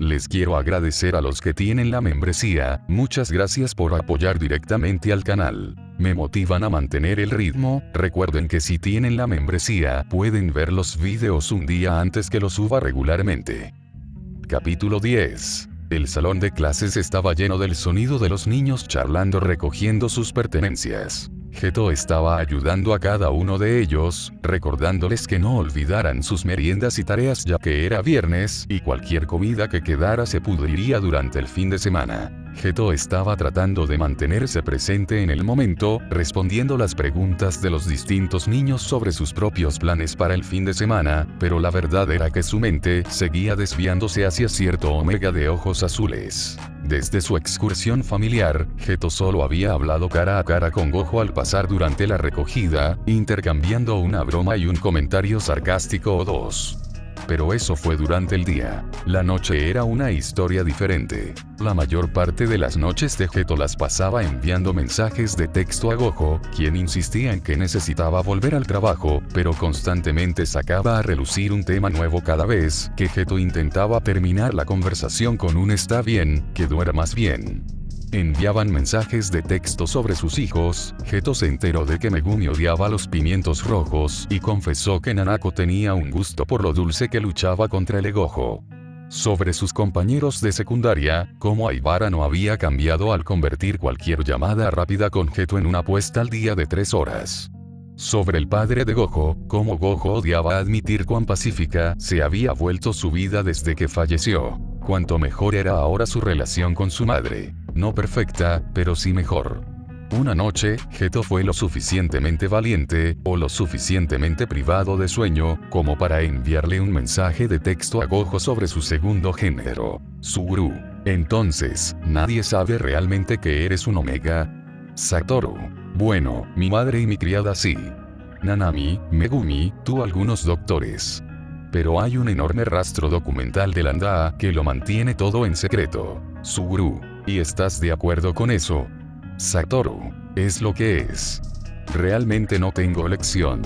les quiero agradecer a los que tienen la membresía, muchas gracias por apoyar directamente al canal. Me motivan a mantener el ritmo. Recuerden que si tienen la membresía, pueden ver los videos un día antes que los suba regularmente. Capítulo 10. El salón de clases estaba lleno del sonido de los niños charlando recogiendo sus pertenencias. Geto estaba ayudando a cada uno de ellos, recordándoles que no olvidaran sus meriendas y tareas ya que era viernes y cualquier comida que quedara se pudriría durante el fin de semana. Geto estaba tratando de mantenerse presente en el momento, respondiendo las preguntas de los distintos niños sobre sus propios planes para el fin de semana, pero la verdad era que su mente seguía desviándose hacia cierto Omega de ojos azules. Desde su excursión familiar, Geto solo había hablado cara a cara con Gojo al pasar durante la recogida, intercambiando una broma y un comentario sarcástico o dos. Pero eso fue durante el día. La noche era una historia diferente. La mayor parte de las noches de Geto las pasaba enviando mensajes de texto a Gojo, quien insistía en que necesitaba volver al trabajo, pero constantemente sacaba a relucir un tema nuevo cada vez que Geto intentaba terminar la conversación con un "está bien, que duermas bien". Enviaban mensajes de texto sobre sus hijos. Geto se enteró de que Megumi odiaba los pimientos rojos y confesó que Nanako tenía un gusto por lo dulce que luchaba contra el Gojo. Sobre sus compañeros de secundaria, como Aibara no había cambiado al convertir cualquier llamada rápida con Geto en una apuesta al día de 3 horas. Sobre el padre de Gojo, como Gojo odiaba admitir cuán pacífica se había vuelto su vida desde que falleció. Cuanto mejor era ahora su relación con su madre. No perfecta, pero sí mejor. Una noche, Geto fue lo suficientemente valiente, o lo suficientemente privado de sueño, como para enviarle un mensaje de texto a Gojo sobre su segundo género, Suguru. Entonces, ¿nadie sabe realmente que eres un Omega? Satoru. Bueno, mi madre y mi criada sí. Nanami, Megumi, tú algunos doctores. Pero hay un enorme rastro documental de Landa que lo mantiene todo en secreto. Suguru. ¿Y estás de acuerdo con eso? Satoru. Es lo que es. Realmente no tengo elección.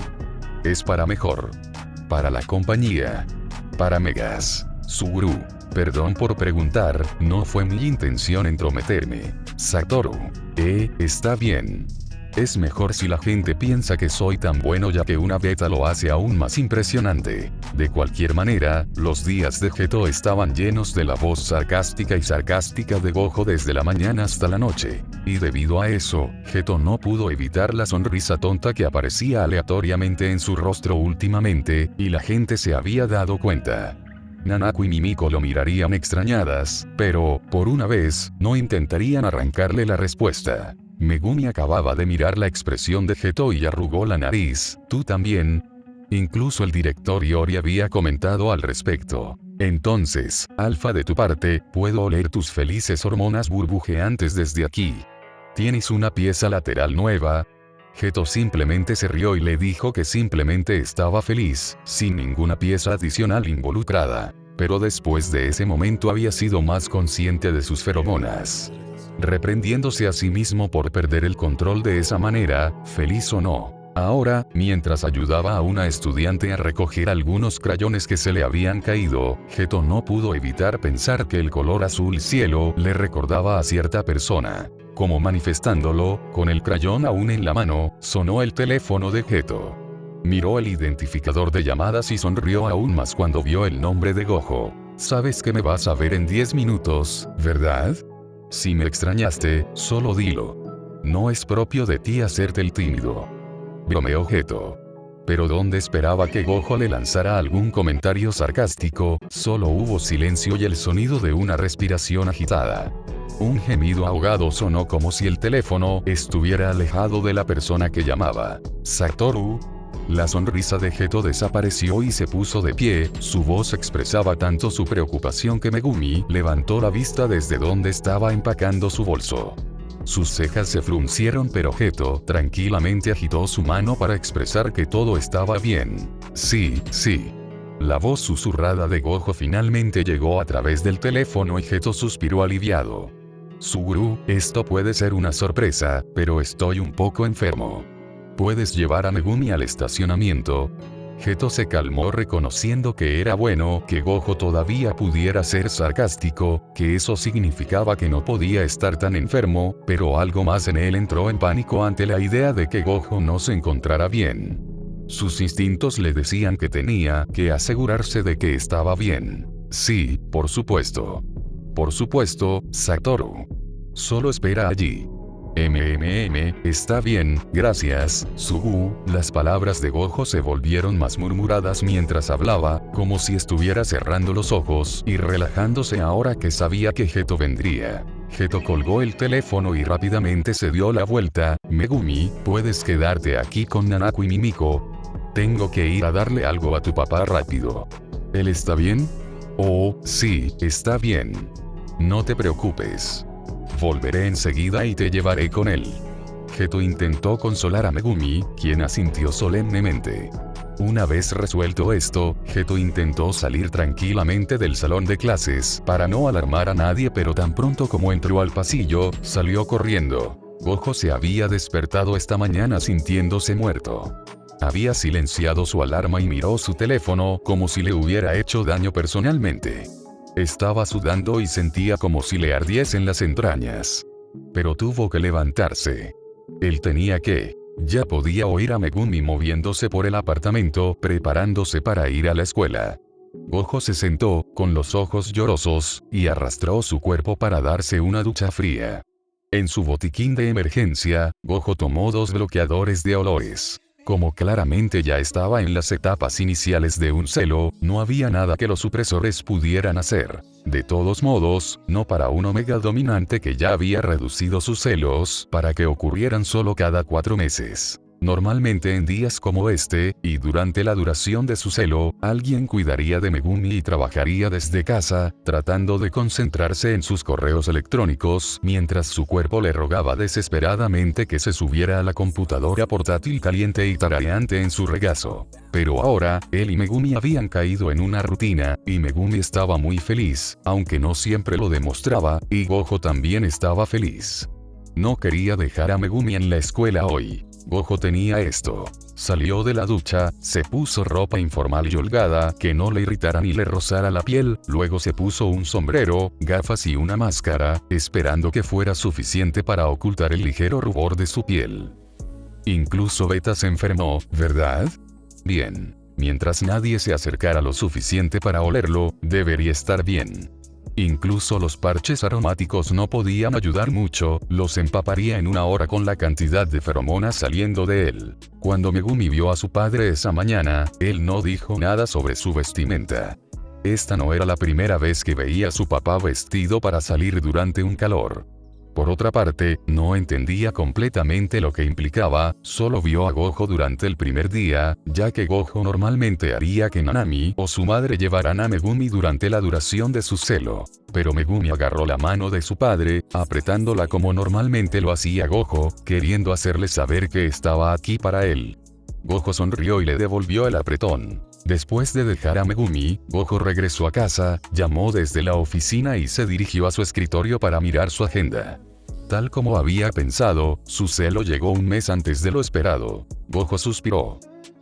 Es para mejor. Para la compañía. Para Megas. Suguru. Perdón por preguntar, no fue mi intención entrometerme. Satoru. Está bien. Es mejor si la gente piensa que soy tan bueno ya que una beta lo hace aún más impresionante. De cualquier manera, los días de Geto estaban llenos de la voz sarcástica de Gojo desde la mañana hasta la noche. Y debido a eso, Geto no pudo evitar la sonrisa tonta que aparecía aleatoriamente en su rostro últimamente, y la gente se había dado cuenta. Nanako y Mimiko lo mirarían extrañadas, pero, por una vez, no intentarían arrancarle la respuesta. Megumi acababa de mirar la expresión de Geto y arrugó la nariz. ¿Tú también? Incluso el director Iori había comentado al respecto. Entonces, Alfa de tu parte, puedo oler tus felices hormonas burbujeantes desde aquí. ¿Tienes una pieza lateral nueva? Geto simplemente se rió y le dijo que simplemente estaba feliz, sin ninguna pieza adicional involucrada. Pero después de ese momento había sido más consciente de sus feromonas. Reprendiéndose a sí mismo por perder el control de esa manera, feliz o no. Ahora, mientras ayudaba a una estudiante a recoger algunos crayones que se le habían caído, Geto no pudo evitar pensar que el color azul cielo le recordaba a cierta persona. Como manifestándolo, con el crayón aún en la mano, sonó el teléfono de Geto. Miró el identificador de llamadas y sonrió aún más cuando vio el nombre de Gojo. Sabes que me vas a ver en 10 minutos, ¿verdad? Si me extrañaste, solo dilo. No es propio de ti hacerte el tímido. Bromeó Geto. Pero donde esperaba que Gojo le lanzara algún comentario sarcástico, solo hubo silencio y el sonido de una respiración agitada. Un gemido ahogado sonó como si el teléfono estuviera alejado de la persona que llamaba. Satoru. La sonrisa de Geto desapareció y se puso de pie, su voz expresaba tanto su preocupación que Megumi levantó la vista desde donde estaba empacando su bolso. Sus cejas se fruncieron pero Geto tranquilamente agitó su mano para expresar que todo estaba bien. Sí. La voz susurrada de Gojo finalmente llegó a través del teléfono y Geto suspiró aliviado. Suguru, esto puede ser una sorpresa, pero estoy un poco enfermo. ¿Puedes llevar a Megumi al estacionamiento? Geto se calmó reconociendo que era bueno que Gojo todavía pudiera ser sarcástico, que eso significaba que no podía estar tan enfermo, pero algo más en él entró en pánico ante la idea de que Gojo no se encontrara bien. Sus instintos le decían que tenía que asegurarse de que estaba bien. Sí, por supuesto. Por supuesto, Satoru. Solo espera allí. Está bien, gracias, Sugu. Las palabras de Gojo se volvieron más murmuradas mientras hablaba, como si estuviera cerrando los ojos y relajándose ahora que sabía que Geto vendría. Geto colgó el teléfono y rápidamente se dio la vuelta. Megumi, puedes quedarte aquí con Nanako y Mimiko. Tengo que ir a darle algo a tu papá rápido. ¿Él está bien? Oh, sí, está bien. No te preocupes. Volveré enseguida y te llevaré con él. Geto intentó consolar a Megumi, quien asintió solemnemente. Una vez resuelto esto, Geto intentó salir tranquilamente del salón de clases para no alarmar a nadie, pero tan pronto como entró al pasillo, salió corriendo. Gojo se había despertado esta mañana sintiéndose muerto. Había silenciado su alarma y miró su teléfono como si le hubiera hecho daño personalmente. Estaba sudando y sentía como si le ardiesen las entrañas. Pero tuvo que levantarse. Él tenía que. Ya podía oír a Megumi moviéndose por el apartamento, preparándose para ir a la escuela. Gojo se sentó, con los ojos llorosos, y arrastró su cuerpo para darse una ducha fría. En su botiquín de emergencia, Gojo tomó 2 bloqueadores de olores. Como claramente ya estaba en las etapas iniciales de un celo, no había nada que los supresores pudieran hacer. De todos modos, no para un omega dominante que ya había reducido sus celos para que ocurrieran solo cada 4 meses. Normalmente en días como este, y durante la duración de su celo, alguien cuidaría de Megumi y trabajaría desde casa, tratando de concentrarse en sus correos electrónicos, mientras su cuerpo le rogaba desesperadamente que se subiera a la computadora portátil caliente y tarareante en su regazo. Pero ahora, él y Megumi habían caído en una rutina, y Megumi estaba muy feliz, aunque no siempre lo demostraba, y Gojo también estaba feliz. No quería dejar a Megumi en la escuela hoy. Gojo tenía esto. Salió de la ducha, se puso ropa informal y holgada que no le irritara ni le rozara la piel, luego se puso un sombrero, gafas y una máscara, esperando que fuera suficiente para ocultar el ligero rubor de su piel. Incluso Beta se enfermó, ¿verdad? Bien. Mientras nadie se acercara lo suficiente para olerlo, debería estar bien. Incluso los parches aromáticos no podían ayudar mucho, los empaparía en una hora con la cantidad de feromonas saliendo de él. Cuando Megumi vio a su padre esa mañana, él no dijo nada sobre su vestimenta. Esta no era la primera vez que veía a su papá vestido para salir durante un calor. Por otra parte, no entendía completamente lo que implicaba, solo vio a Gojo durante el primer día, ya que Gojo normalmente haría que Nanami o su madre llevaran a Megumi durante la duración de su celo. Pero Megumi agarró la mano de su padre, apretándola como normalmente lo hacía Gojo, queriendo hacerle saber que estaba aquí para él. Gojo sonrió y le devolvió el apretón. Después de dejar a Megumi, Gojo regresó a casa, llamó desde la oficina y se dirigió a su escritorio para mirar su agenda. Tal como había pensado, su celo llegó un mes antes de lo esperado. Gojo suspiró.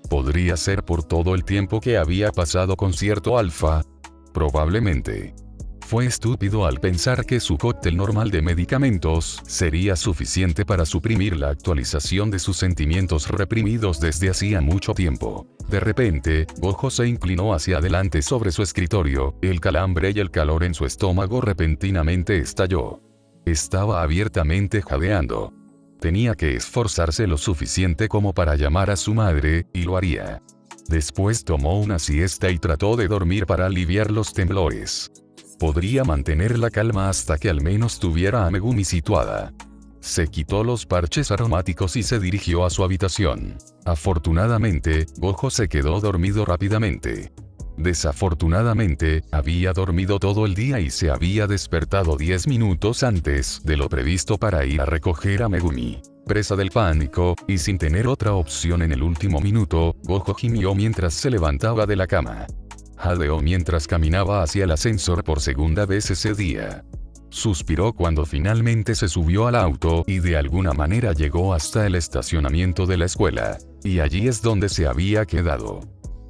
¿Podría ser por todo el tiempo que había pasado con cierto alfa? Probablemente. Fue estúpido al pensar que su cóctel normal de medicamentos sería suficiente para suprimir la actualización de sus sentimientos reprimidos desde hacía mucho tiempo. De repente, Gojo se inclinó hacia adelante sobre su escritorio, el calambre y el calor en su estómago repentinamente estalló. Estaba abiertamente jadeando. Tenía que esforzarse lo suficiente como para llamar a su madre, y lo haría. Después tomó una siesta y trató de dormir para aliviar los temblores. Podría mantener la calma hasta que al menos tuviera a Megumi situada. Se quitó los parches aromáticos y se dirigió a su habitación. Afortunadamente, Gojo se quedó dormido rápidamente. Desafortunadamente, había dormido todo el día y se había despertado 10 minutos antes de lo previsto para ir a recoger a Megumi. Presa del pánico, y sin tener otra opción en el último minuto, Gojo gimió mientras se levantaba de la cama. Jadeó mientras caminaba hacia el ascensor por segunda vez ese día. Suspiró cuando finalmente se subió al auto y de alguna manera llegó hasta el estacionamiento de la escuela. Y allí es donde se había quedado.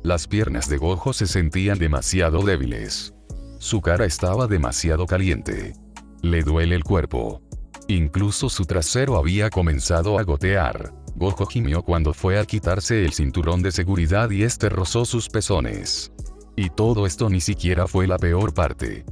Las piernas de Gojo se sentían demasiado débiles. Su cara estaba demasiado caliente. Le duele el cuerpo. Incluso su trasero había comenzado a gotear. Gojo gimió cuando fue a quitarse el cinturón de seguridad y este rozó sus pezones. Y todo esto ni siquiera fue la peor parte.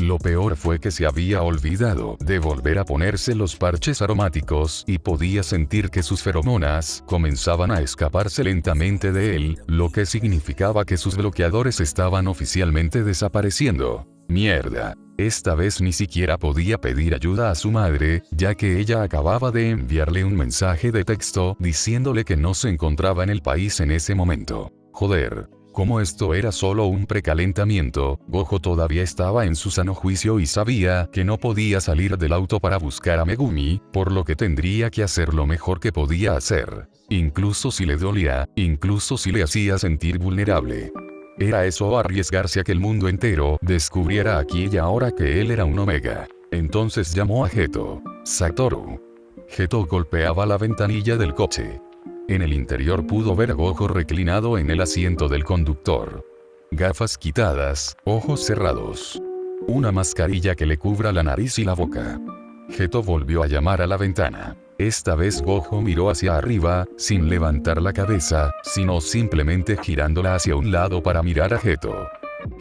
Lo peor fue que se había olvidado de volver a ponerse los parches aromáticos y podía sentir que sus feromonas comenzaban a escaparse lentamente de él, lo que significaba que sus bloqueadores estaban oficialmente desapareciendo. Mierda. Esta vez ni siquiera podía pedir ayuda a su madre, ya que ella acababa de enviarle un mensaje de texto diciéndole que no se encontraba en el país en ese momento. Joder. Como esto era solo un precalentamiento, Gojo todavía estaba en su sano juicio y sabía que no podía salir del auto para buscar a Megumi, por lo que tendría que hacer lo mejor que podía hacer. Incluso si le dolía, incluso si le hacía sentir vulnerable. Era eso o arriesgarse a que el mundo entero descubriera aquí y ahora que él era un Omega. Entonces llamó a Geto. Satoru. Geto golpeaba la ventanilla del coche. En el interior pudo ver a Gojo reclinado en el asiento del conductor. Gafas quitadas, ojos cerrados. Una mascarilla que le cubra la nariz y la boca. Geto volvió a llamar a la ventana. Esta vez Gojo miró hacia arriba, sin levantar la cabeza, sino simplemente girándola hacia un lado para mirar a Geto.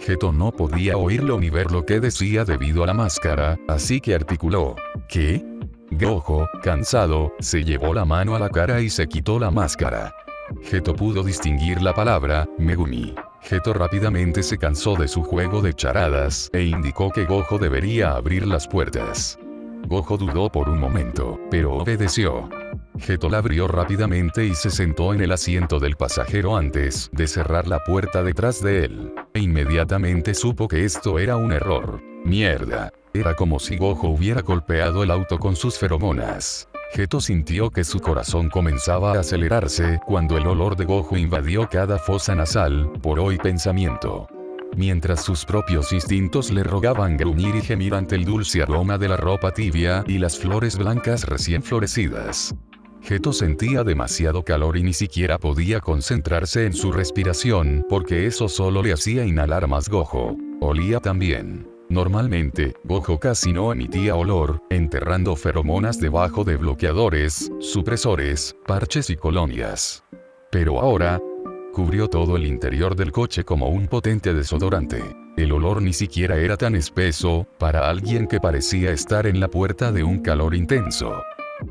Geto no podía oírlo ni ver lo que decía debido a la máscara, así que articuló. ¿Qué? Gojo, cansado, se llevó la mano a la cara y se quitó la máscara. Geto pudo distinguir la palabra, Megumi. Geto rápidamente se cansó de su juego de charadas, e indicó que Gojo debería abrir las puertas. Gojo dudó por un momento, pero obedeció. Geto la abrió rápidamente y se sentó en el asiento del pasajero antes de cerrar la puerta detrás de él. E inmediatamente supo que esto era un error. Mierda. Era como si Gojo hubiera golpeado el auto con sus feromonas. Geto sintió que su corazón comenzaba a acelerarse cuando el olor de Gojo invadió cada fosa nasal, por hoy pensamiento. Mientras sus propios instintos le rogaban gruñir y gemir ante el dulce aroma de la ropa tibia y las flores blancas recién florecidas. Geto sentía demasiado calor y ni siquiera podía concentrarse en su respiración porque eso solo le hacía inhalar más Gojo. Olía también. Normalmente, Gojo casi no emitía olor, enterrando feromonas debajo de bloqueadores, supresores, parches y colonias. Pero ahora, cubrió todo el interior del coche como un potente desodorante. El olor ni siquiera era tan espeso, para alguien que parecía estar en la puerta de un calor intenso.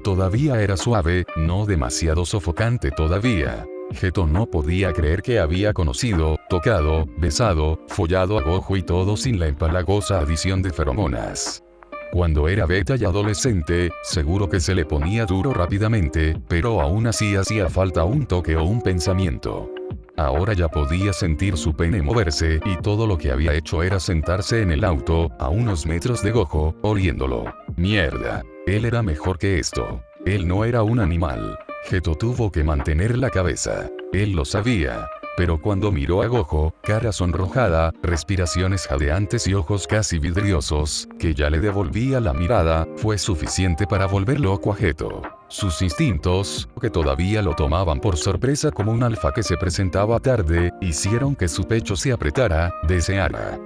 Todavía era suave, no demasiado sofocante todavía. Geto no podía creer que había conocido, tocado, besado, follado a Gojo y todo sin la empalagosa adición de feromonas. Cuando era beta y adolescente, seguro que se le ponía duro rápidamente, pero aún así hacía falta un toque o un pensamiento. Ahora ya podía sentir su pene moverse y todo lo que había hecho era sentarse en el auto, a unos metros de Gojo, oliéndolo. Mierda. Él era mejor que esto. Él no era un animal. Geto tuvo que mantener la cabeza. Él lo sabía. Pero cuando miró a Gojo, cara sonrojada, respiraciones jadeantes y ojos casi vidriosos, que ya le devolvía la mirada, fue suficiente para volver loco a Geto. Sus instintos, que todavía lo tomaban por sorpresa como un alfa que se presentaba tarde, hicieron que su pecho se apretara, deseara.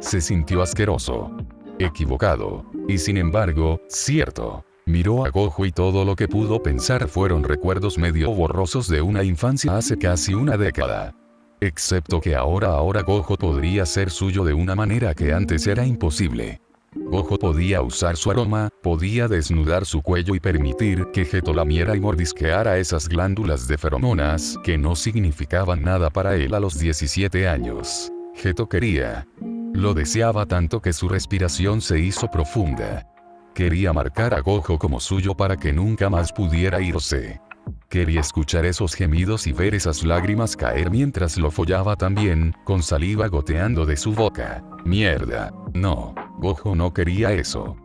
Se sintió asqueroso. Equivocado. Y sin embargo, cierto. Miró a Gojo y todo lo que pudo pensar fueron recuerdos medio borrosos de una infancia hace casi una década. Excepto que ahora Gojo podría ser suyo de una manera que antes era imposible. Gojo podía usar su aroma, podía desnudar su cuello y permitir que Geto lamiera y mordisqueara esas glándulas de feromonas que no significaban nada para él a los 17 años. Geto quería. Lo deseaba tanto que su respiración se hizo profunda. Quería marcar a Gojo como suyo para que nunca más pudiera irse. Quería escuchar esos gemidos y ver esas lágrimas caer mientras lo follaba también, con saliva goteando de su boca. Mierda. No. Gojo no quería eso.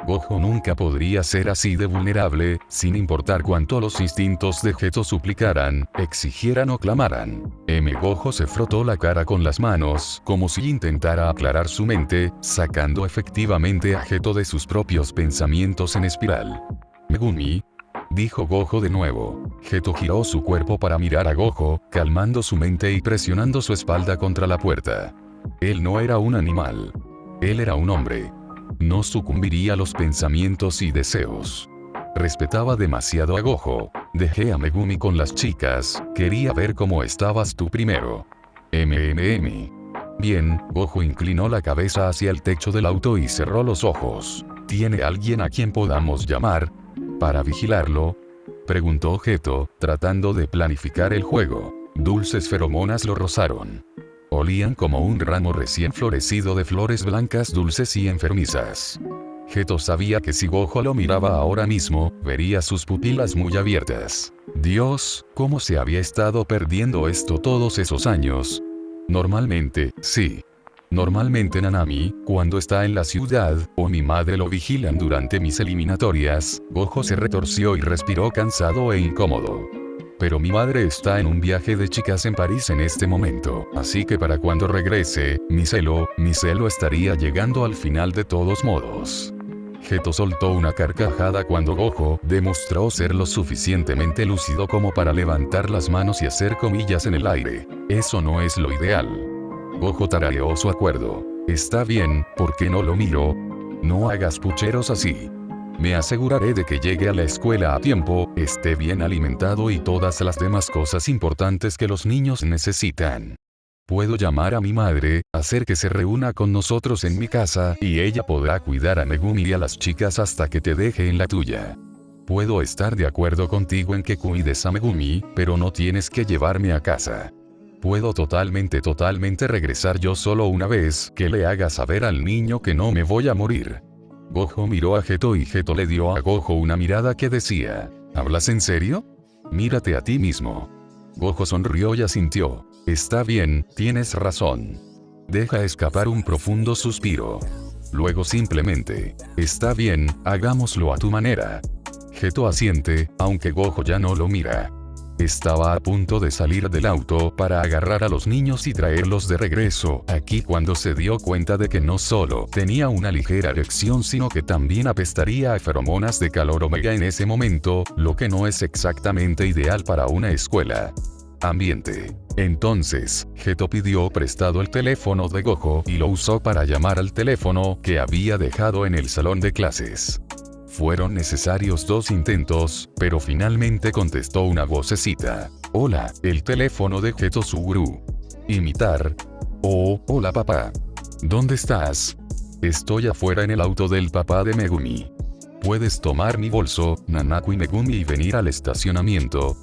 Gojo nunca podría ser así de vulnerable, sin importar cuánto los instintos de Geto suplicaran, exigieran o clamaran. Gojo se frotó la cara con las manos, como si intentara aclarar su mente, sacando efectivamente a Geto de sus propios pensamientos en espiral. Megumi. dijo Gojo de nuevo. Geto giró su cuerpo para mirar a Gojo, calmando su mente y presionando su espalda contra la puerta. Él no era un animal. Él era un hombre. No sucumbiría a los pensamientos y deseos. Respetaba demasiado a Gojo. Dejé a Megumi con las chicas, quería ver cómo estabas tú primero. Bien, Gojo inclinó la cabeza hacia el techo del auto y cerró los ojos. ¿Tiene alguien a quien podamos llamar para vigilarlo?, preguntó Geto, tratando de planificar el juego. Dulces feromonas lo rozaron. Olían como un ramo recién florecido de flores blancas dulces y enfermizas. Geto sabía que si Gojo lo miraba ahora mismo, vería sus pupilas muy abiertas. Dios, ¿cómo se había estado perdiendo esto todos esos años? Normalmente, sí. Normalmente Nanami, cuando está en la ciudad, o mi madre lo vigilan durante mis eliminatorias. Gojo se retorció y respiró cansado e incómodo. Pero mi madre está en un viaje de chicas en París en este momento, así que para cuando regrese, mi celo estaría llegando al final de todos modos. Geto soltó una carcajada cuando Gojo demostró ser lo suficientemente lúcido como para levantar las manos y hacer comillas en el aire. Eso no es lo ideal. Gojo tarareó su acuerdo. Está bien, ¿por qué no lo miro? No hagas pucheros así. Me aseguraré de que llegue a la escuela a tiempo, esté bien alimentado y todas las demás cosas importantes que los niños necesitan. Puedo llamar a mi madre, hacer que se reúna con nosotros en mi casa, y ella podrá cuidar a Megumi y a las chicas hasta que te deje en la tuya. Puedo estar de acuerdo contigo en que cuides a Megumi, pero no tienes que llevarme a casa. Puedo totalmente regresar yo solo una vez que le haga saber al niño que no me voy a morir. Gojo miró a Geto y Geto le dio a Gojo una mirada que decía, ¿hablas en serio? Mírate a ti mismo. Gojo sonrió y asintió. Está bien, tienes razón. Deja escapar un profundo suspiro. Luego simplemente, está bien, hagámoslo a tu manera. Geto asiente, aunque Gojo ya no lo mira. Estaba a punto de salir del auto para agarrar a los niños y traerlos de regreso aquí cuando se dio cuenta de que no solo tenía una ligera erección sino que también apestaría a feromonas de calor omega en ese momento, lo que no es exactamente ideal para una escuela. Ambiente. Entonces, Geto pidió prestado el teléfono de Gojo y lo usó para llamar al teléfono que había dejado en el salón de clases. Fueron necesarios 2 intentos, pero finalmente contestó una vocecita. Hola, el teléfono de Geto Suguru. Imitar. Oh, hola papá. ¿Dónde estás? Estoy afuera en el auto del papá de Megumi. Puedes tomar mi bolso, Nanako y Megumi y venir al estacionamiento.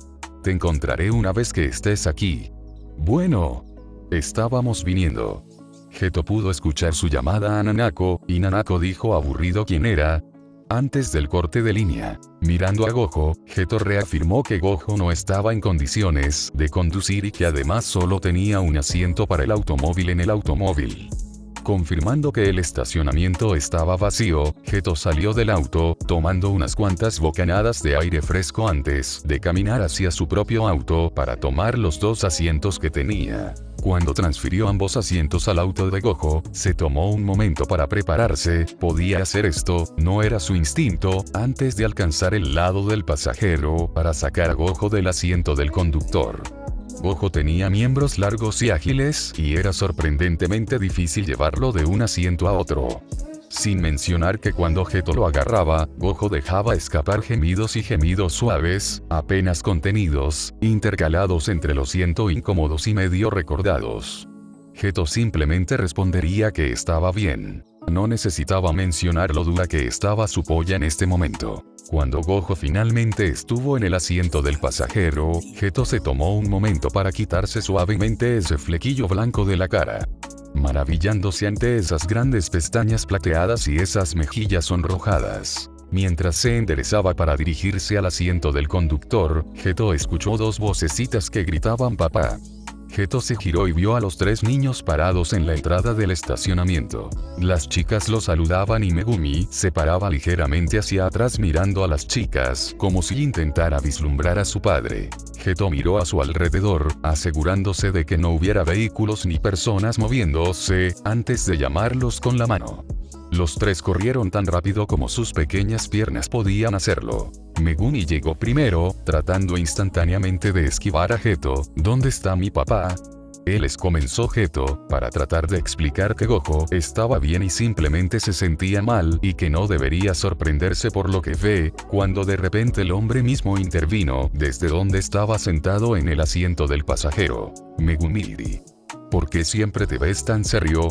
Te encontraré una vez que estés aquí. Bueno. Estábamos viniendo. Geto pudo escuchar su llamada a Nanako, y Nanako dijo aburrido quién era. Antes del corte de línea, mirando a Gojo, Geto reafirmó que Gojo no estaba en condiciones de conducir y que además solo tenía un asiento para el automóvil en el automóvil. Confirmando que el estacionamiento estaba vacío, Geto salió del auto, tomando unas cuantas bocanadas de aire fresco antes de caminar hacia su propio auto para tomar los 2 asientos que tenía. Cuando transfirió ambos asientos al auto de Gojo, se tomó un momento para prepararse. Podía hacer esto, no era su instinto, antes de alcanzar el lado del pasajero para sacar a Gojo del asiento del conductor. Gojo tenía miembros largos y ágiles, y era sorprendentemente difícil llevarlo de un asiento a otro. Sin mencionar que cuando Geto lo agarraba, Gojo dejaba escapar gemidos y gemidos suaves, apenas contenidos, intercalados entre lo siento incómodos y medio recordados. Geto simplemente respondería que estaba bien. No necesitaba mencionar lo dura que estaba su polla en este momento. Cuando Gojo finalmente estuvo en el asiento del pasajero, Geto se tomó un momento para quitarse suavemente ese flequillo blanco de la cara. Maravillándose ante esas grandes pestañas plateadas y esas mejillas sonrojadas. Mientras se enderezaba para dirigirse al asiento del conductor, Geto escuchó 2 vocecitas que gritaban papá. Geto se giró y vio a los 3 niños parados en la entrada del estacionamiento. Las chicas lo saludaban y Megumi se paraba ligeramente hacia atrás mirando a las chicas, como si intentara vislumbrar a su padre. Geto miró a su alrededor, asegurándose de que no hubiera vehículos ni personas moviéndose, antes de llamarlos con la mano. Los 3 corrieron tan rápido como sus pequeñas piernas podían hacerlo. Megumi llegó primero, tratando instantáneamente de esquivar a Geto. ¿Dónde está mi papá? Comenzó Geto, para tratar de explicar que Gojo estaba bien y simplemente se sentía mal, y que no debería sorprenderse por lo que ve, cuando de repente el hombre mismo intervino, desde donde estaba sentado en el asiento del pasajero. Megumi, ¿por qué siempre te ves tan serio?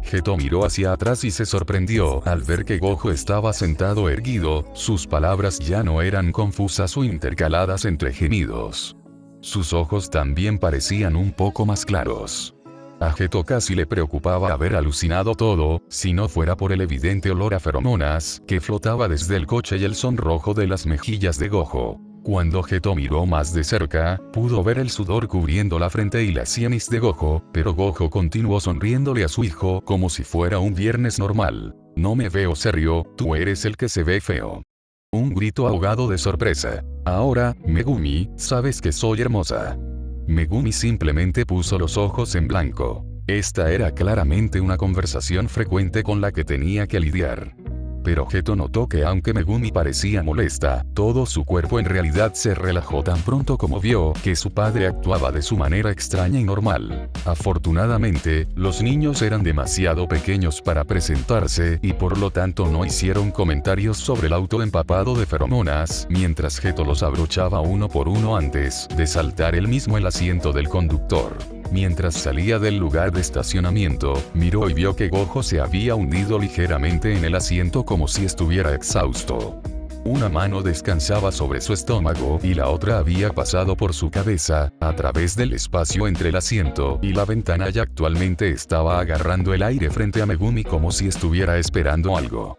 Geto miró hacia atrás y se sorprendió al ver que Gojo estaba sentado erguido, sus palabras ya no eran confusas o intercaladas entre gemidos. Sus ojos también parecían un poco más claros. A Geto casi le preocupaba haber alucinado todo, si no fuera por el evidente olor a feromonas que flotaba desde el coche y el sonrojo de las mejillas de Gojo. Cuando Geto miró más de cerca, pudo ver el sudor cubriendo la frente y las sienes de Gojo, pero Gojo continuó sonriéndole a su hijo como si fuera un viernes normal. No me veo serio, tú eres el que se ve feo. Un grito ahogado de sorpresa. Ahora, Megumi, sabes que soy hermosa. Megumi simplemente puso los ojos en blanco. Esta era claramente una conversación frecuente con la que tenía que lidiar. Pero Geto notó que aunque Megumi parecía molesta, todo su cuerpo en realidad se relajó tan pronto como vio que su padre actuaba de su manera extraña y normal. Afortunadamente, los niños eran demasiado pequeños para presentarse y por lo tanto no hicieron comentarios sobre el auto empapado de feromonas, mientras Geto los abrochaba uno por uno antes de saltar él mismo el asiento del conductor. Mientras salía del lugar de estacionamiento, miró y vio que Gojo se había hundido ligeramente en el asiento como si estuviera exhausto. Una mano descansaba sobre su estómago y la otra había pasado por su cabeza, a través del espacio entre el asiento y la ventana y actualmente estaba agarrando el aire frente a Megumi como si estuviera esperando algo.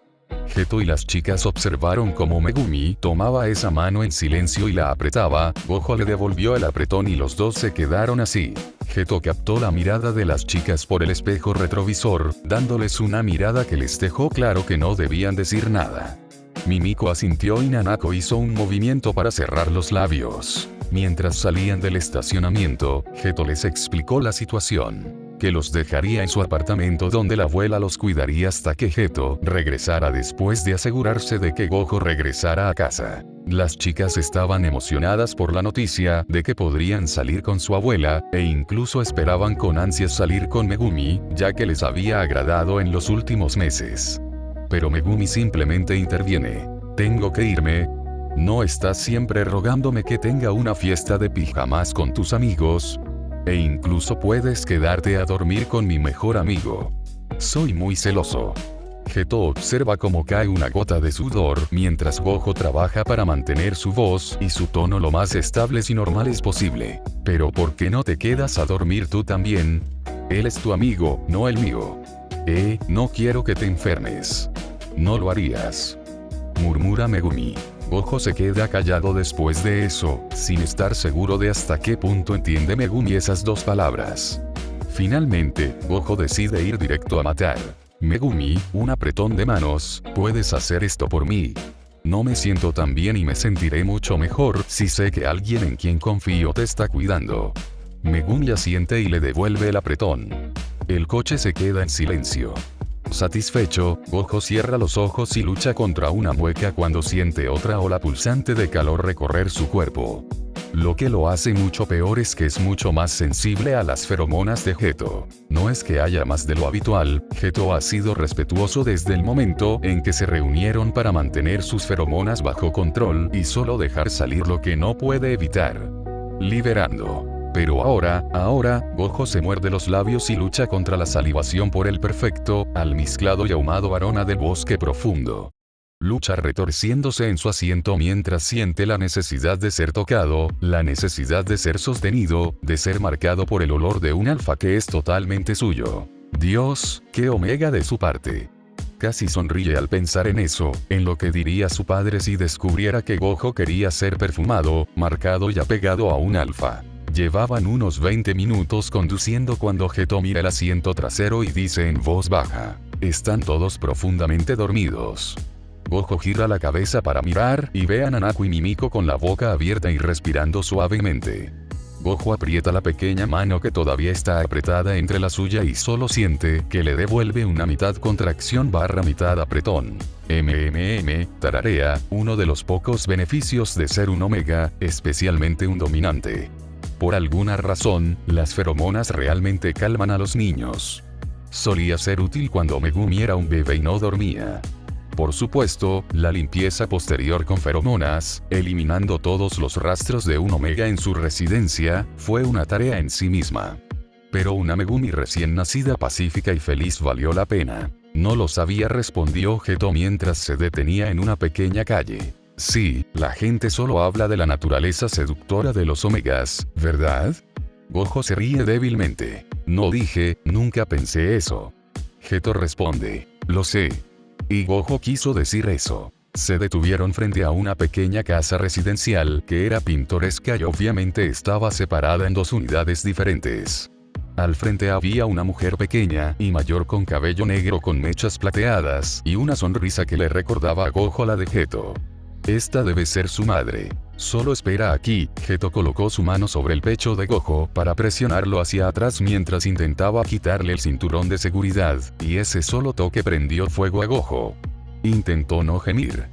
Geto y las chicas observaron cómo Megumi tomaba esa mano en silencio y la apretaba. Gojo le devolvió el apretón y los dos se quedaron así. Geto captó la mirada de las chicas por el espejo retrovisor, dándoles una mirada que les dejó claro que no debían decir nada. Mimiko asintió y Nanako hizo un movimiento para cerrar los labios. Mientras salían del estacionamiento, Geto les explicó la situación. Que los dejaría en su apartamento donde la abuela los cuidaría hasta que Geto regresara después de asegurarse de que Gojo regresara a casa. Las chicas estaban emocionadas por la noticia de que podrían salir con su abuela, e incluso esperaban con ansias salir con Megumi, ya que les había agradado en los últimos meses. Pero Megumi simplemente interviene. Tengo que irme. ¿No estás siempre rogándome que tenga una fiesta de pijamas con tus amigos? E incluso puedes quedarte a dormir con mi mejor amigo. Soy muy celoso. Geto observa cómo cae una gota de sudor mientras Gojo trabaja para mantener su voz y su tono lo más estables y normales posible. Pero ¿por qué no te quedas a dormir tú también? Él es tu amigo, no el mío. No quiero que te enfermes. No lo harías. Murmura Megumi. Gojo se queda callado después de eso, sin estar seguro de hasta qué punto entiende Megumi esas dos palabras. Finalmente, Gojo decide ir directo a matar. Megumi, un apretón de manos, ¿puedes hacer esto por mí? No me siento tan bien y me sentiré mucho mejor si sé que alguien en quien confío te está cuidando. Megumi asiente y le devuelve el apretón. El coche se queda en silencio. Satisfecho, Gojo cierra los ojos y lucha contra una mueca cuando siente otra ola pulsante de calor recorrer su cuerpo. Lo que lo hace mucho peor es que es mucho más sensible a las feromonas de Geto. No es que haya más de lo habitual, Geto ha sido respetuoso desde el momento en que se reunieron para mantener sus feromonas bajo control y solo dejar salir lo que no puede evitar. Liberando. Pero ahora, Gojo se muerde los labios y lucha contra la salivación por el perfecto, almizclado y ahumado aroma del bosque profundo. Lucha retorciéndose en su asiento mientras siente la necesidad de ser tocado, la necesidad de ser sostenido, de ser marcado por el olor de un alfa que es totalmente suyo. Dios, qué omega de su parte. Casi sonríe al pensar en eso, en lo que diría su padre si descubriera que Gojo quería ser perfumado, marcado y apegado a un alfa. Llevaban unos 20 minutos conduciendo cuando Geto mira el asiento trasero y dice en voz baja: están todos profundamente dormidos. Gojo gira la cabeza para mirar y ve a Nanako y Mimiko con la boca abierta y respirando suavemente. Gojo aprieta la pequeña mano que todavía está apretada entre la suya y solo siente que le devuelve una mitad contracción barra mitad apretón. Tararea, uno de los pocos beneficios de ser un omega, especialmente un dominante. Por alguna razón, las feromonas realmente calman a los niños. Solía ser útil cuando Megumi era un bebé y no dormía. Por supuesto, la limpieza posterior con feromonas, eliminando todos los rastros de un omega en su residencia, fue una tarea en sí misma. Pero una Megumi recién nacida pacífica y feliz valió la pena. No lo sabía, respondió Geto mientras se detenía en una pequeña calle. Sí, la gente solo habla de la naturaleza seductora de los omegas, ¿verdad? Gojo se ríe débilmente. No dije, nunca pensé eso. Geto responde, lo sé. Y Gojo quiso decir eso. Se detuvieron frente a una pequeña casa residencial que era pintoresca y obviamente estaba separada en dos unidades diferentes. Al frente había una mujer pequeña y mayor con cabello negro con mechas plateadas y una sonrisa que le recordaba a Gojo la de Geto. Esta debe ser su madre. Solo espera aquí. Geto colocó su mano sobre el pecho de Gojo para presionarlo hacia atrás mientras intentaba quitarle el cinturón de seguridad, y ese solo toque prendió fuego a Gojo. Intentó no gemir.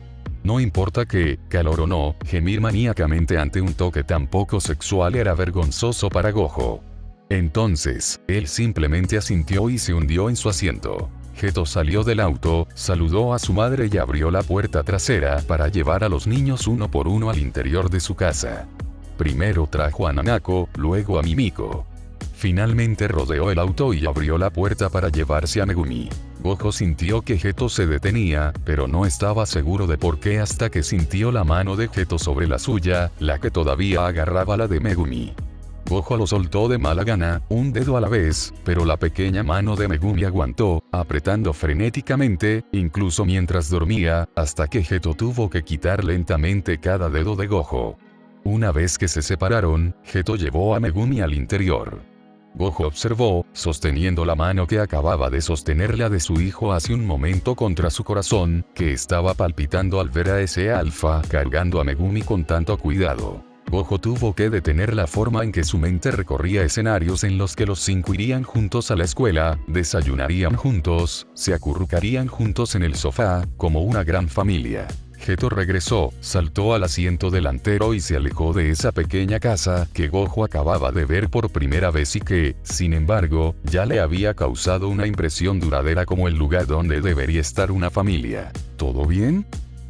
No importa que, calor o no, gemir maníacamente ante un toque tan poco sexual era vergonzoso para Gojo. Entonces, él simplemente asintió y se hundió en su asiento. Geto salió del auto, saludó a su madre y abrió la puerta trasera para llevar a los niños uno por uno al interior de su casa. Primero trajo a Nanako, luego a Mimiko. Finalmente rodeó el auto y abrió la puerta para llevarse a Megumi. Gojo sintió que Geto se detenía, pero no estaba seguro de por qué hasta que sintió la mano de Geto sobre la suya, la que todavía agarraba la de Megumi. Gojo lo soltó de mala gana, un dedo a la vez, pero la pequeña mano de Megumi aguantó, apretando frenéticamente, incluso mientras dormía, hasta que Geto tuvo que quitar lentamente cada dedo de Gojo. Una vez que se separaron, Geto llevó a Megumi al interior. Gojo observó, sosteniendo la mano que acababa de sostener la de su hijo hace un momento contra su corazón, que estaba palpitando al ver a ese alfa cargando a Megumi con tanto cuidado. Gojo tuvo que detener la forma en que su mente recorría escenarios en los que los cinco irían juntos a la escuela, desayunarían juntos, se acurrucarían juntos en el sofá, como una gran familia. Geto regresó, saltó al asiento delantero y se alejó de esa pequeña casa que Gojo acababa de ver por primera vez y que, sin embargo, ya le había causado una impresión duradera como el lugar donde debería estar una familia. ¿Todo bien?,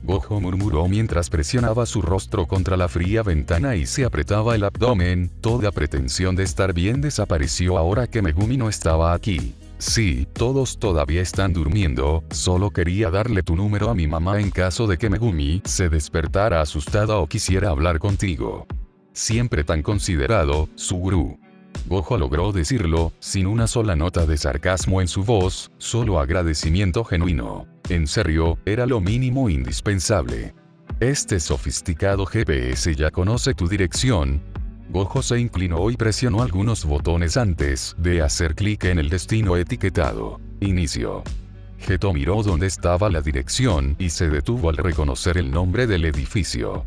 Gojo murmuró mientras presionaba su rostro contra la fría ventana y se apretaba el abdomen. Toda pretensión de estar bien desapareció ahora que Megumi no estaba aquí. Sí, todos todavía están durmiendo, solo quería darle tu número a mi mamá en caso de que Megumi se despertara asustada o quisiera hablar contigo. Siempre tan considerado, Suguru. Gojo logró decirlo, sin una sola nota de sarcasmo en su voz, solo agradecimiento genuino. En serio, era lo mínimo indispensable. Este sofisticado GPS ya conoce tu dirección. Gojo se inclinó y presionó algunos botones antes de hacer clic en el destino etiquetado. Inicio. Geto miró dónde estaba la dirección y se detuvo al reconocer el nombre del edificio.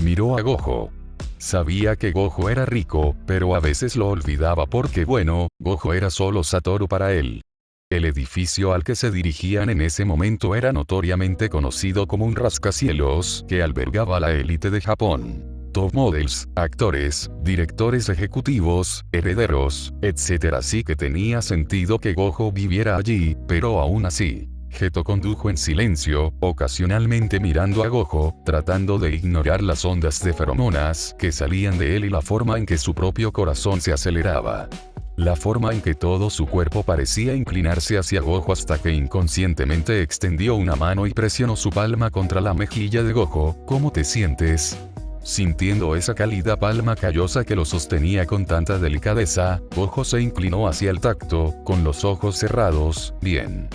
Miró a Gojo. Sabía que Gojo era rico, pero a veces lo olvidaba porque bueno, Gojo era solo Satoru para él. El edificio al que se dirigían en ese momento era notoriamente conocido como un rascacielos que albergaba a la élite de Japón. Top models, actores, directores ejecutivos, herederos, etc. Así que tenía sentido que Gojo viviera allí, pero aún así, Geto condujo en silencio, ocasionalmente mirando a Gojo, tratando de ignorar las ondas de feromonas que salían de él y la forma en que su propio corazón se aceleraba. La forma en que todo su cuerpo parecía inclinarse hacia Gojo hasta que inconscientemente extendió una mano y presionó su palma contra la mejilla de Gojo. ¿Cómo te sientes? Sintiendo esa cálida palma callosa que lo sostenía con tanta delicadeza, Gojo se inclinó hacia el tacto, con los ojos cerrados. Bien.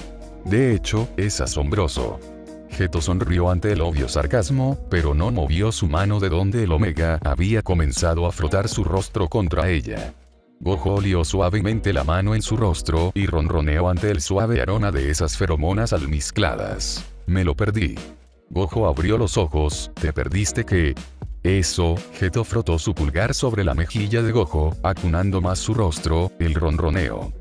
De hecho, es asombroso. Geto sonrió ante el obvio sarcasmo, pero no movió su mano de donde el omega había comenzado a frotar su rostro contra ella. Gojo olió suavemente la mano en su rostro y ronroneó ante el suave aroma de esas feromonas almizcladas. Me lo perdí. Gojo abrió los ojos. ¿Te perdiste qué? Eso. Geto frotó su pulgar sobre la mejilla de Gojo, acunando más su rostro. El ronroneo.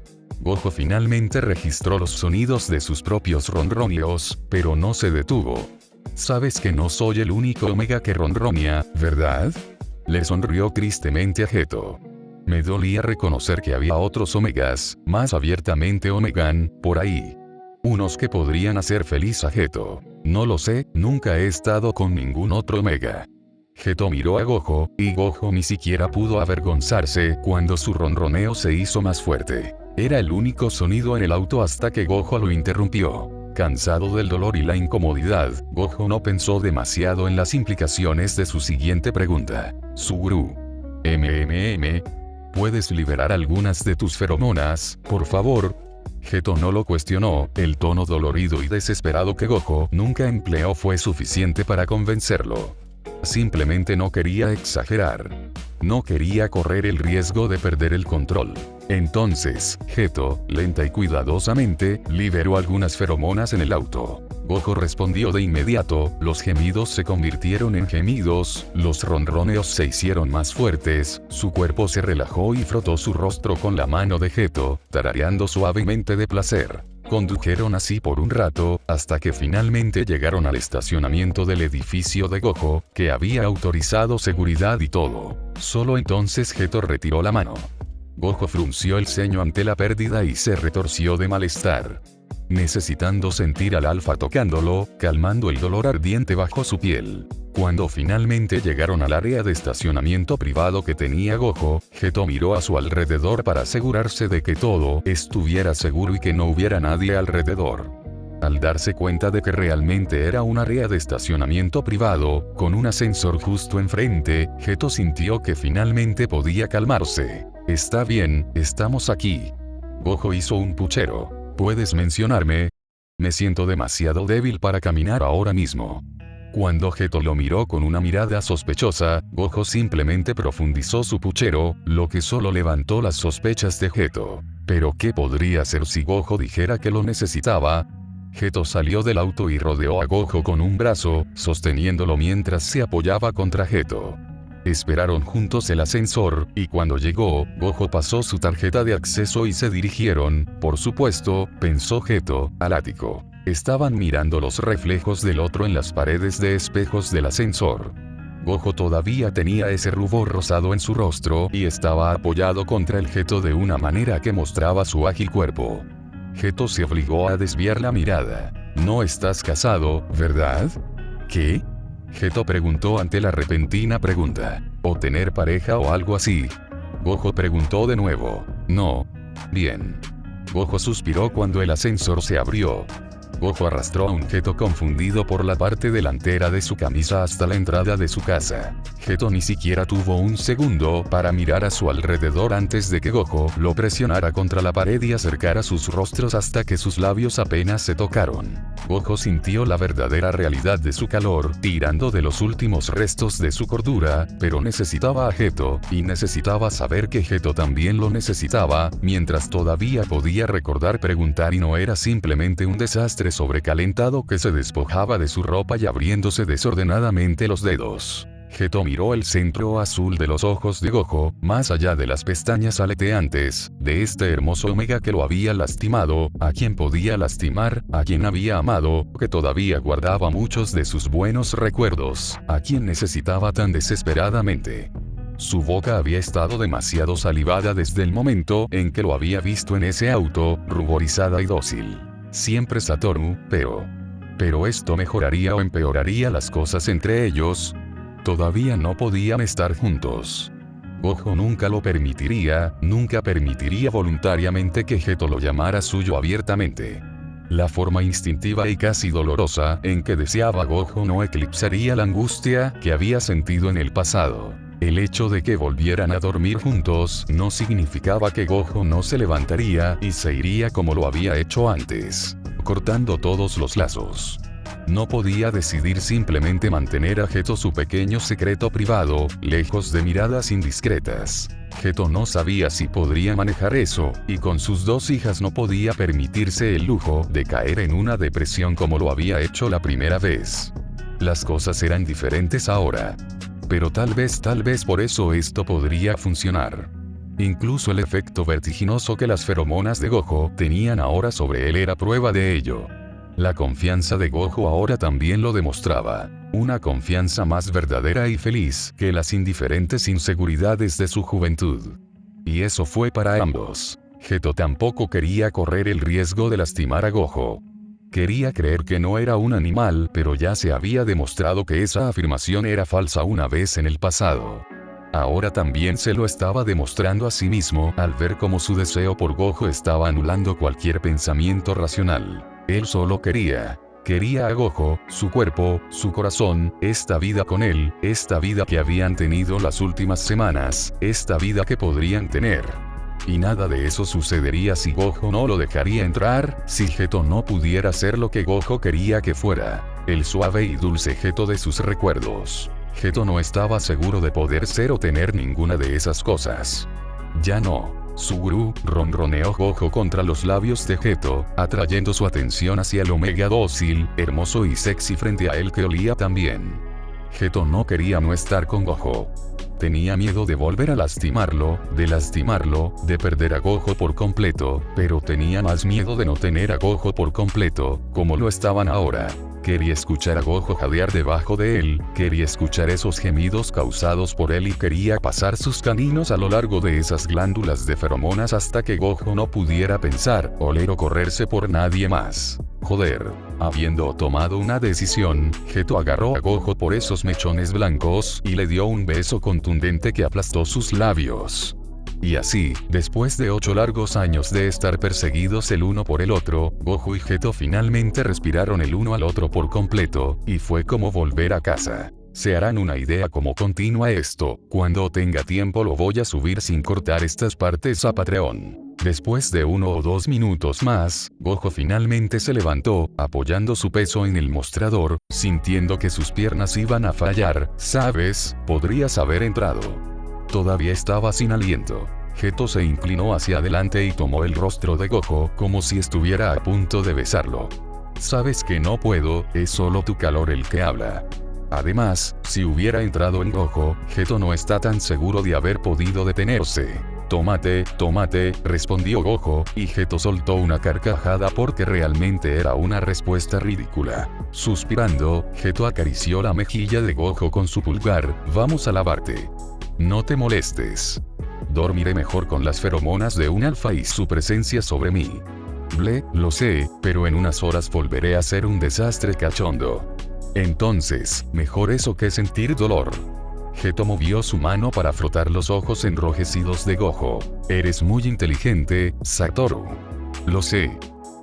Gojo finalmente registró los sonidos de sus propios ronroneos, pero no se detuvo. Sabes que no soy el único Omega que ronronea, ¿verdad? Le sonrió tristemente a Geto. Me dolía reconocer que había otros Omegas, más abiertamente Omegan, por ahí. Unos que podrían hacer feliz a Geto. No lo sé, nunca he estado con ningún otro Omega. Geto miró a Gojo, y Gojo ni siquiera pudo avergonzarse cuando su ronroneo se hizo más fuerte. Era el único sonido en el auto hasta que Gojo lo interrumpió. Cansado del dolor y la incomodidad, Gojo no pensó demasiado en las implicaciones de su siguiente pregunta. Suguru. ¿Puedes liberar algunas de tus feromonas, por favor? Geto no lo cuestionó, el tono dolorido y desesperado que Gojo nunca empleó fue suficiente para convencerlo. Simplemente no quería exagerar. No quería correr el riesgo de perder el control. Entonces, Geto, lenta y cuidadosamente, liberó algunas feromonas en el auto. Gojo respondió de inmediato, los gemidos se convirtieron en gemidos, los ronroneos se hicieron más fuertes, su cuerpo se relajó y frotó su rostro con la mano de Geto, tarareando suavemente de placer. Condujeron así por un rato, hasta que finalmente llegaron al estacionamiento del edificio de Gojo, que había autorizado seguridad y todo. Solo entonces Geto retiró la mano. Gojo frunció el ceño ante la pérdida y se retorció de malestar. Necesitando sentir al alfa tocándolo, calmando el dolor ardiente bajo su piel. Cuando finalmente llegaron al área de estacionamiento privado que tenía Gojo, Geto miró a su alrededor para asegurarse de que todo estuviera seguro y que no hubiera nadie alrededor. Al darse cuenta de que realmente era un área de estacionamiento privado, con un ascensor justo enfrente, Geto sintió que finalmente podía calmarse. Está bien, estamos aquí. Gojo hizo un puchero. ¿Puedes mencionarme? Me siento demasiado débil para caminar ahora mismo. Cuando Geto lo miró con una mirada sospechosa, Gojo simplemente profundizó su puchero, lo que solo levantó las sospechas de Geto. ¿Pero qué podría hacer si Gojo dijera que lo necesitaba? Geto salió del auto y rodeó a Gojo con un brazo, sosteniéndolo mientras se apoyaba contra Geto. Esperaron juntos el ascensor, y cuando llegó, Gojo pasó su tarjeta de acceso y se dirigieron, por supuesto, pensó Geto, al ático. Estaban mirando los reflejos del otro en las paredes de espejos del ascensor. Gojo todavía tenía ese rubor rosado en su rostro y estaba apoyado contra el Geto de una manera que mostraba su ágil cuerpo. Geto se obligó a desviar la mirada. No estás casado, ¿verdad? ¿Qué? Geto preguntó ante la repentina pregunta. ¿O tener pareja o algo así? Gojo preguntó de nuevo. No. Bien. Gojo suspiró cuando el ascensor se abrió. Gojo arrastró a un Geto confundido por la parte delantera de su camisa hasta la entrada de su casa. Geto ni siquiera tuvo un segundo para mirar a su alrededor antes de que Gojo lo presionara contra la pared y acercara sus rostros hasta que sus labios apenas se tocaron. Gojo sintió la verdadera realidad de su calor, tirando de los últimos restos de su cordura, pero necesitaba a Geto, y necesitaba saber que Geto también lo necesitaba, mientras todavía podía recordar preguntar y no era simplemente un desastre sobrecalentado que se despojaba de su ropa y abriéndose desordenadamente los dedos. Geto miró el centro azul de los ojos de Gojo, más allá de las pestañas aleteantes, de este hermoso Omega que lo había lastimado, a quien podía lastimar, a quien había amado, que todavía guardaba muchos de sus buenos recuerdos, a quien necesitaba tan desesperadamente. Su boca había estado demasiado salivada desde el momento en que lo había visto en ese auto, ruborizada y dócil. Siempre Satoru, pero esto mejoraría o empeoraría las cosas entre ellos. Todavía no podían estar juntos. Gojo nunca lo permitiría, nunca permitiría voluntariamente que Geto lo llamara suyo abiertamente. La forma instintiva y casi dolorosa en que deseaba Gojo no eclipsaría la angustia que había sentido en el pasado. El hecho de que volvieran a dormir juntos no significaba que Gojo no se levantaría y se iría como lo había hecho antes, cortando todos los lazos. No podía decidir simplemente mantener a Geto su pequeño secreto privado, lejos de miradas indiscretas. Geto no sabía si podría manejar eso, y con sus dos hijas no podía permitirse el lujo de caer en una depresión como lo había hecho la primera vez. Las cosas eran diferentes ahora. Pero tal vez por eso esto podría funcionar. Incluso el efecto vertiginoso que las feromonas de Gojo tenían ahora sobre él era prueba de ello. La confianza de Gojo ahora también lo demostraba. Una confianza más verdadera y feliz que las indiferentes inseguridades de su juventud. Y eso fue para ambos. Geto tampoco quería correr el riesgo de lastimar a Gojo. Quería creer que no era un animal, pero ya se había demostrado que esa afirmación era falsa una vez en el pasado. Ahora también se lo estaba demostrando a sí mismo al ver cómo su deseo por Gojo estaba anulando cualquier pensamiento racional. Él solo quería a Gojo, su cuerpo, su corazón, esta vida con él, esta vida que habían tenido las últimas semanas, esta vida que podrían tener. Y nada de eso sucedería si Gojo no lo dejaría entrar, si Geto no pudiera ser lo que Gojo quería que fuera, el suave y dulce Geto de sus recuerdos. Geto no estaba seguro de poder ser o tener ninguna de esas cosas. Ya no. Suguru, ronroneó Gojo contra los labios de Geto, atrayendo su atención hacia el omega dócil, hermoso y sexy frente a él que olía también. Geto no quería no estar con Gojo. Tenía miedo de volver a lastimarlo, de perder a Gojo por completo, pero tenía más miedo de no tener a Gojo por completo, como lo estaban ahora. Quería escuchar a Gojo jadear debajo de él, quería escuchar esos gemidos causados por él y quería pasar sus caninos a lo largo de esas glándulas de feromonas hasta que Gojo no pudiera pensar, oler o correrse por nadie más. Joder. Habiendo tomado una decisión, Geto agarró a Gojo por esos mechones blancos y le dio un beso contundente que aplastó sus labios. Y así, después de 8 largos años de estar perseguidos el uno por el otro, Gojo y Geto finalmente respiraron el uno al otro por completo, y fue como volver a casa. Se harán una idea cómo continúa esto, cuando tenga tiempo lo voy a subir sin cortar estas partes a Patreon. Después de 1 o 2 minutos más, Gojo finalmente se levantó, apoyando su peso en el mostrador, sintiendo que sus piernas iban a fallar, ¿sabes? Podrías haber entrado. Todavía estaba sin aliento. Geto se inclinó hacia adelante y tomó el rostro de Gojo como si estuviera a punto de besarlo. Sabes que no puedo, es solo tu calor el que habla. Además, si hubiera entrado en Gojo, Geto no está tan seguro de haber podido detenerse. Tómate, respondió Gojo, y Geto soltó una carcajada porque realmente era una respuesta ridícula. Suspirando, Geto acarició la mejilla de Gojo con su pulgar, vamos a lavarte. No te molestes. Dormiré mejor con las feromonas de un alfa y su presencia sobre mí. Lo sé, pero en unas horas volveré a ser un desastre cachondo. Entonces, mejor eso que sentir dolor. Geto movió su mano para frotar los ojos enrojecidos de Gojo. Eres muy inteligente, Satoru. Lo sé.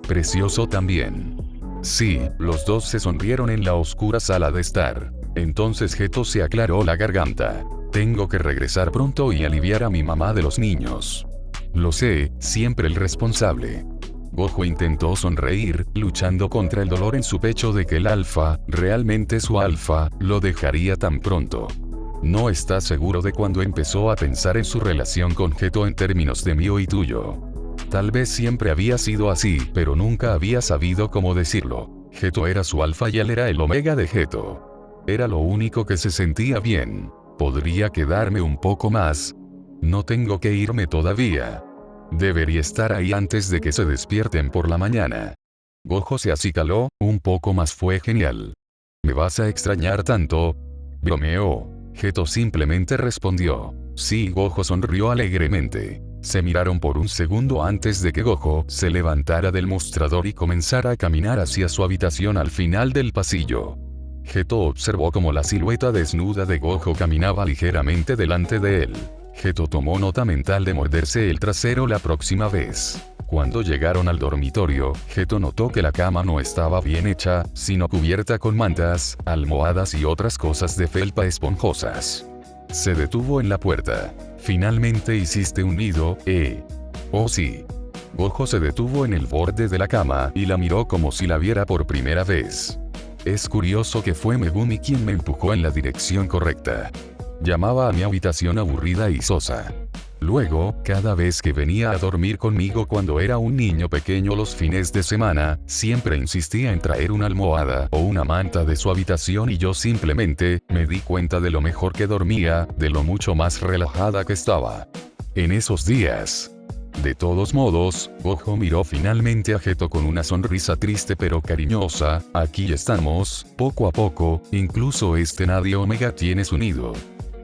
Precioso también. Sí, los dos se sonrieron en la oscura sala de estar. Entonces Geto se aclaró la garganta. Tengo que regresar pronto y aliviar a mi mamá de los niños. Lo sé, siempre el responsable. Gojo intentó sonreír, luchando contra el dolor en su pecho de que el alfa, realmente su alfa, lo dejaría tan pronto. No está seguro de cuándo empezó a pensar en su relación con Geto en términos de mío y tuyo. Tal vez siempre había sido así, pero nunca había sabido cómo decirlo. Geto era su alfa y él era el omega de Geto. Era lo único que se sentía bien. ¿Podría quedarme un poco más? No tengo que irme todavía. Debería estar ahí antes de que se despierten por la mañana. Gojo se acicaló, un poco más fue genial. ¿Me vas a extrañar tanto? Bromeó. Geto simplemente respondió. Sí, Gojo sonrió alegremente. Se miraron por un segundo antes de que Gojo se levantara del mostrador y comenzara a caminar hacia su habitación al final del pasillo. Geto observó cómo la silueta desnuda de Gojo caminaba ligeramente delante de él. Geto tomó nota mental de morderse el trasero la próxima vez. Cuando llegaron al dormitorio, Geto notó que la cama no estaba bien hecha, sino cubierta con mantas, almohadas y otras cosas de felpa esponjosas. Se detuvo en la puerta. Finalmente hiciste un nido, ¿eh? Oh sí. Gojo se detuvo en el borde de la cama y la miró como si la viera por primera vez. Es curioso que fue Megumi quien me empujó en la dirección correcta. Llamaba a mi habitación aburrida y sosa. Luego, cada vez que venía a dormir conmigo cuando era un niño pequeño los fines de semana, siempre insistía en traer una almohada o una manta de su habitación y yo simplemente me di cuenta de lo mejor que dormía, de lo mucho más relajada que estaba. en esos días. De todos modos, Gojo miró finalmente a Geto con una sonrisa triste pero cariñosa. Aquí estamos, poco a poco, incluso este nadie Omega tiene su nido.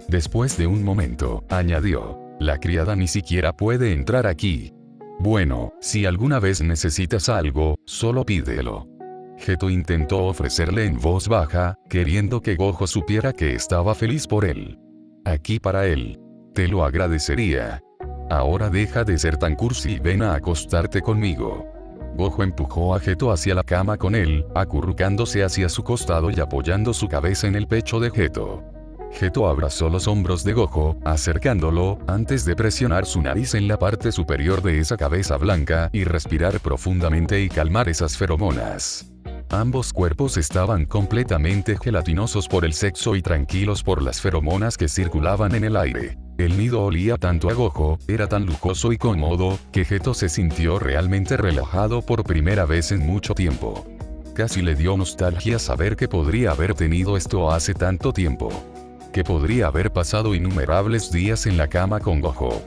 Después de un momento, añadió, la criada ni siquiera puede entrar aquí. Bueno, si alguna vez necesitas algo, solo pídelo. Geto intentó ofrecerle en voz baja, queriendo que Gojo supiera que estaba feliz por él. Aquí para él. Te lo agradecería. Ahora deja de ser tan cursi y ven a acostarte conmigo. Gojo empujó a Geto hacia la cama con él, acurrucándose hacia su costado y apoyando su cabeza en el pecho de Geto. Geto abrazó los hombros de Gojo, acercándolo, antes de presionar su nariz en la parte superior de esa cabeza blanca y respirar profundamente y calmar esas feromonas. Ambos cuerpos estaban completamente gelatinosos por el sexo y tranquilos por las feromonas que circulaban en el aire. El nido olía tanto a Gojo, era tan lujoso y cómodo, que Geto se sintió realmente relajado por primera vez en mucho tiempo. Casi le dio nostalgia saber que podría haber tenido esto hace tanto tiempo. Que podría haber pasado innumerables días en la cama con Gojo.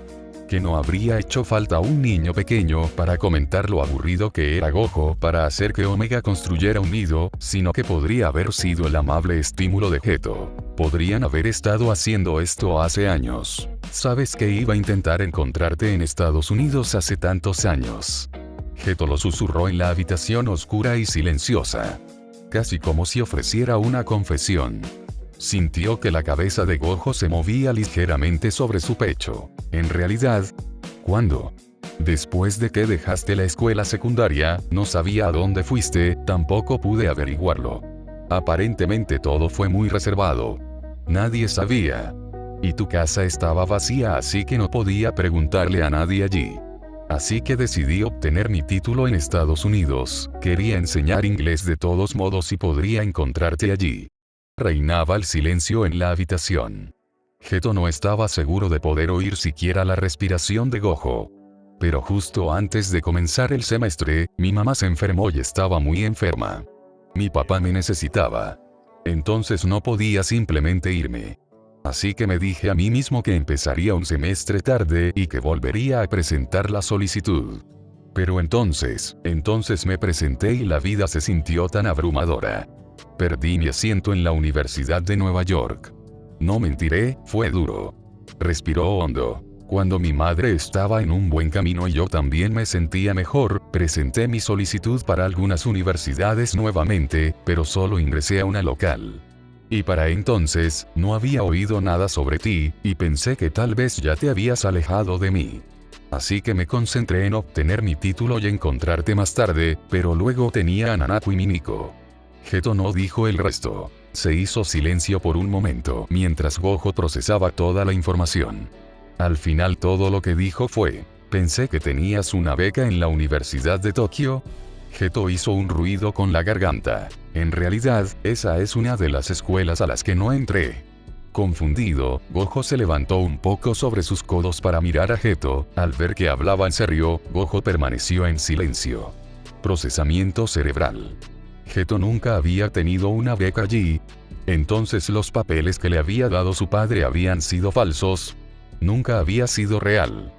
Que no habría hecho falta un niño pequeño para comentar lo aburrido que era Gojo para hacer que Omega construyera un nido, sino que podría haber sido el amable estímulo de Geto. Podrían haber estado haciendo esto hace años. ¿Sabes que iba a intentar encontrarte en Estados Unidos hace tantos años? Geto lo susurró en la habitación oscura y silenciosa. Casi como si ofreciera una confesión. Sintió que la cabeza de Gojo se movía ligeramente sobre su pecho. En realidad, ¿cuándo? Después de que dejaste la escuela secundaria, no sabía a dónde fuiste, tampoco pude averiguarlo. Aparentemente todo fue muy reservado. Nadie sabía. Y tu casa estaba vacía, así que no podía preguntarle a nadie allí. Así que decidí obtener mi título en Estados Unidos. Quería enseñar inglés de todos modos y podría encontrarte allí. Reinaba el silencio en la habitación. Geto no estaba seguro de poder oír siquiera la respiración de Gojo. Pero justo antes de comenzar el semestre, mi mamá se enfermó y estaba muy enferma. Mi papá me necesitaba. Entonces no podía simplemente irme. Así que me dije a mí mismo que empezaría un semestre tarde y que volvería a presentar la solicitud. Pero entonces me presenté y la vida se sintió tan abrumadora. Perdí mi asiento en la Universidad de Nueva York. No mentiré, fue duro. Respiró hondo. Cuando mi madre estaba en un buen camino y yo también me sentía mejor, presenté mi solicitud para algunas universidades nuevamente, pero solo ingresé a una local. Y para entonces, no había oído nada sobre ti, y pensé que tal vez ya te habías alejado de mí. Así que me concentré en obtener mi título y encontrarte más tarde, pero luego tenía a Nanako y Miniko. Geto no dijo el resto. Se hizo silencio por un momento mientras Gojo procesaba toda la información. Al final todo lo que dijo fue, pensé que tenías una beca en la Universidad de Tokio. Geto hizo un ruido con la garganta. En realidad, esa es una de las escuelas a las que no entré. Confundido, Gojo se levantó un poco sobre sus codos para mirar a Geto. Al ver que hablaba en serio, Gojo permaneció en silencio. Procesamiento cerebral. Geto nunca había tenido una beca allí. Entonces los papeles que le había dado su padre habían sido falsos. Nunca había sido real.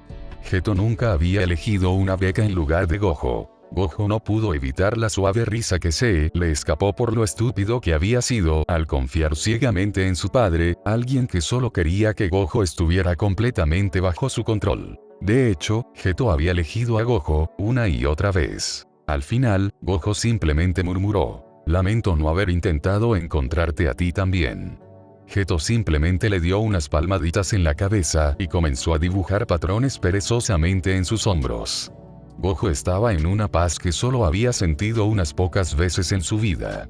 Geto nunca había elegido una beca en lugar de Gojo. Gojo no pudo evitar la suave risa que se le escapó por lo estúpido que había sido al confiar ciegamente en su padre, alguien que solo quería que Gojo estuviera completamente bajo su control. De hecho, Geto había elegido a Gojo una y otra vez. Al final, Gojo simplemente murmuró, lamento no haber intentado encontrarte a ti también. Geto simplemente le dio unas palmaditas en la cabeza y comenzó a dibujar patrones perezosamente en sus hombros. Gojo estaba en una paz que solo había sentido unas pocas veces en su vida.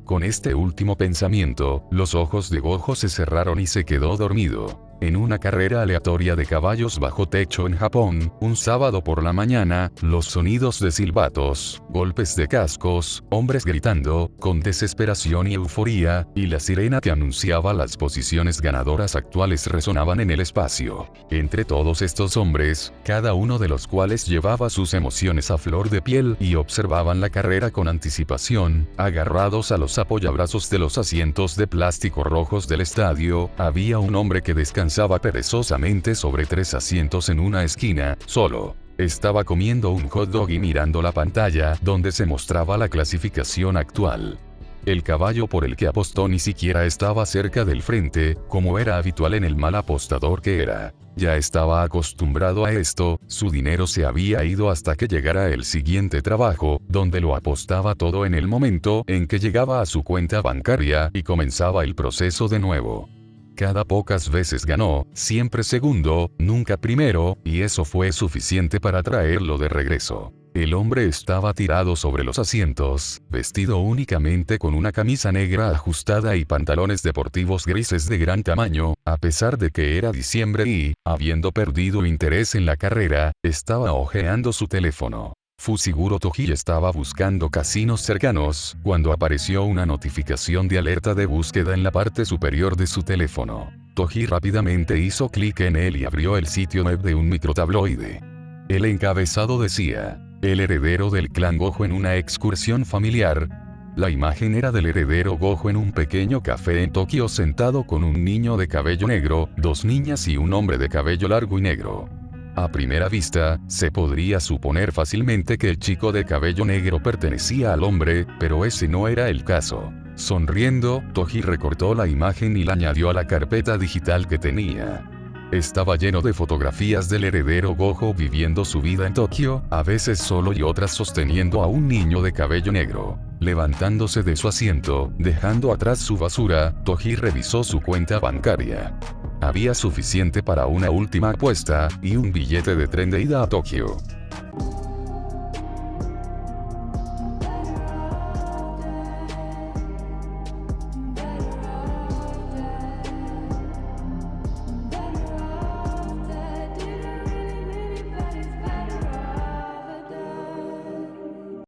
Con este último pensamiento, los ojos de Gojo se cerraron y se quedó dormido. En una carrera aleatoria de caballos bajo techo en Japón, un sábado por la mañana, los sonidos de silbatos, golpes de cascos, hombres gritando, con desesperación y euforía, y la sirena que anunciaba las posiciones ganadoras actuales resonaban en el espacio. Entre todos estos hombres, cada uno de los cuales llevaba sus emociones a flor de piel y observaban la carrera con anticipación, agarrados a los apoyabrazos de los asientos de plástico rojos del estadio, había un hombre que descansaba descansaba perezosamente sobre 3 asientos en una esquina, solo. Estaba comiendo un hot dog y mirando la pantalla donde se mostraba la clasificación actual. El caballo por el que apostó ni siquiera estaba cerca del frente, como era habitual en el mal apostador que era. Ya estaba acostumbrado a esto, su dinero se había ido hasta que llegara el siguiente trabajo, donde lo apostaba todo en el momento en que llegaba a su cuenta bancaria y comenzaba el proceso de nuevo. Cada pocas veces ganó, siempre segundo, nunca primero, y eso fue suficiente para traerlo de regreso. El hombre estaba tirado sobre los asientos, vestido únicamente con una camisa negra ajustada y pantalones deportivos grises de gran tamaño, a pesar de que era diciembre y, habiendo perdido interés en la carrera, estaba hojeando su teléfono. Fusiguro Toji estaba buscando casinos cercanos, cuando apareció una notificación de alerta de búsqueda en la parte superior de su teléfono. Toji rápidamente hizo clic en él y abrió el sitio web de un microtabloide. El encabezado decía: el heredero del clan Gojo en una excursión familiar. La imagen era del heredero Gojo en un pequeño café en Tokio sentado con un niño de cabello negro, 2 niñas y un hombre de cabello largo y negro. A primera vista, se podría suponer fácilmente que el chico de cabello negro pertenecía al hombre, pero ese no era el caso. Sonriendo, Toji recortó la imagen y la añadió a la carpeta digital que tenía. Estaba lleno de fotografías del heredero Gojo viviendo su vida en Tokio, a veces solo y otras sosteniendo a un niño de cabello negro. Levantándose de su asiento, dejando atrás su basura, Toji revisó su cuenta bancaria. Había suficiente para una última apuesta, y un billete de tren de ida a Tokio.